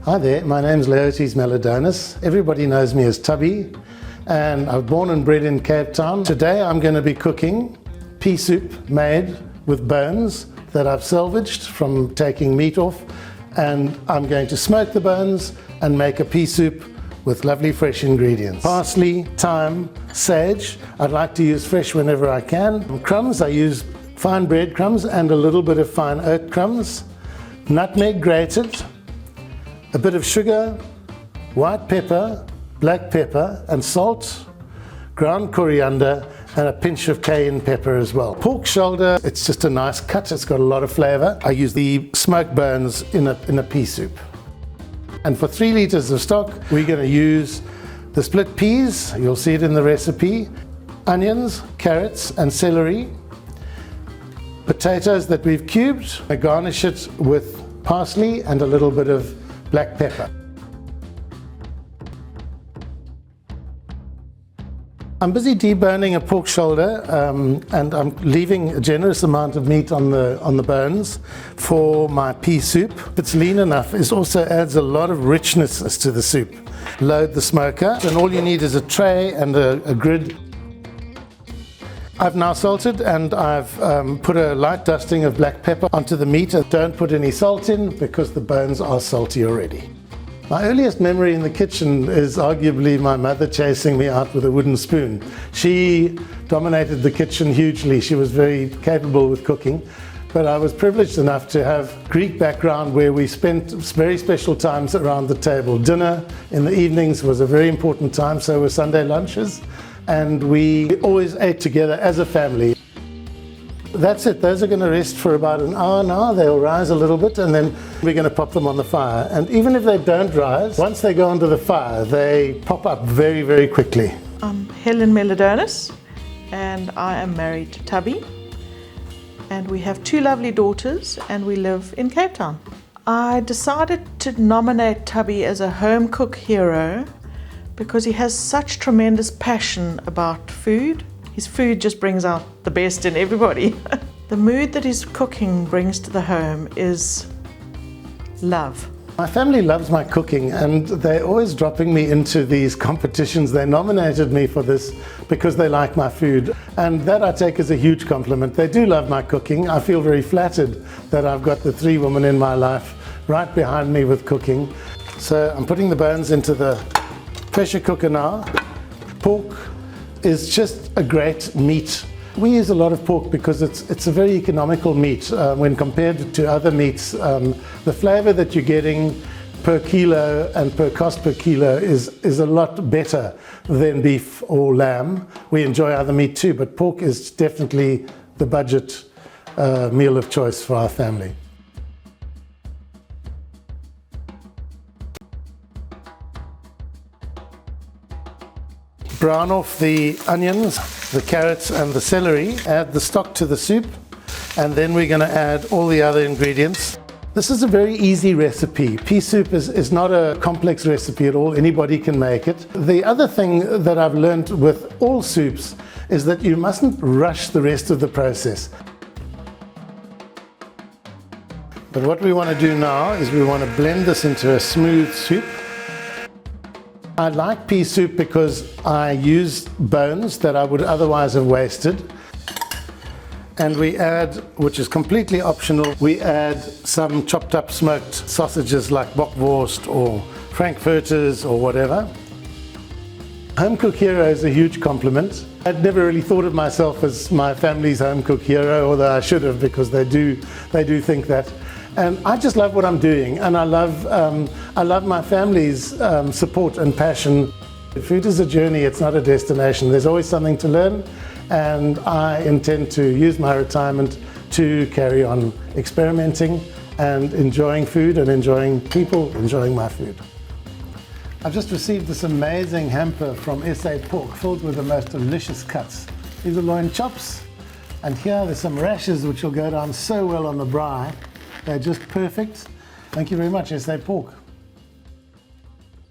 Hi there, my name's Laertes Melidonis. Everybody knows me as Tubby, and I was born and bred in Cape Town. Today I'm going to be cooking pea soup made with bones that I've salvaged from taking meat off, and I'm going to smoke the bones and make a pea soup with lovely fresh ingredients. Parsley, thyme, sage. I'd like to use fresh whenever I can. Crumbs, I use fine bread crumbs and a little bit of fine oat crumbs. Nutmeg grated. A bit of sugar, white pepper, black pepper and salt, ground coriander and a pinch of cayenne pepper as well. Pork shoulder, it's just a nice cut, it's got a lot of flavour. I use the smoked bones in a pea soup. And for 3 litres of stock, we're going to use the split peas, you'll see it in the recipe, onions, carrots and celery, potatoes that we've cubed. I garnish it with parsley and a little bit of black pepper. I'm busy deboning a pork shoulder and I'm leaving a generous amount of meat on the bones for my pea soup. If it's lean enough, it also adds a lot of richness to the soup. Load the smoker and all you need is a tray and a grid. I've now salted and I've put a light dusting of black pepper onto the meat. Don't put any salt in because the bones are salty already. My earliest memory in the kitchen is arguably my mother chasing me out with a wooden spoon. She dominated the kitchen hugely. She was very capable with cooking. But I was privileged enough to have Greek background where we spent very special times around the table. Dinner in the evenings was a very important time, so were Sunday lunches. And we always ate together as a family. That's it, those are going to rest for about an hour now. They'll rise a little bit and then we're going to pop them on the fire. And even if they don't rise, once they go onto the fire, they pop up very, very quickly. I'm Helen Melidonis and I am married to Tubby. And we have 2 lovely daughters and we live in Cape Town. I decided to nominate Tubby as a home cook hero because he has such tremendous passion about food. His food just brings out the best in everybody. The mood that his cooking brings to the home is love. My family loves my cooking and they're always dropping me into these competitions. They nominated me for this because they like my food, and that I take as a huge compliment. They do love my cooking. I feel very flattered that I've got the 3 women in my life right behind me with cooking. So I'm putting the bones into the pressure cooker now. Pork is just a great meat. We use a lot of pork because it's a very economical meat when compared to other meats. The flavor that you're getting per kilo and per cost per kilo is a lot better than beef or lamb. We enjoy other meat too, but pork is definitely the budget meal of choice for our family. Brown off the onions, the carrots and the celery. Add the stock to the soup, and then we're going to add all the other ingredients. This is a very easy recipe. Pea soup is not a complex recipe at all. Anybody can make it. The other thing that I've learned with all soups is that you mustn't rush the rest of the process. But what we want to do now is we want to blend this into a smooth soup. I like pea soup because I use bones that I would otherwise have wasted. And we add, which is completely optional, we add some chopped up smoked sausages like bockwurst or frankfurters or whatever. Home cook hero is a huge compliment. I'd never really thought of myself as my family's home cook hero, although I should have, because they do think that. And I just love what I'm doing, and I love my family's support and passion. Food is a journey, it's not a destination. There's always something to learn, and I intend to use my retirement to carry on experimenting and enjoying food and enjoying people enjoying my food. I've just received this amazing hamper from SA Pork filled with the most delicious cuts. These are loin chops, and here there's some rashers which will go down so well on the braai. They're just perfect. Thank you very much, SA Pork.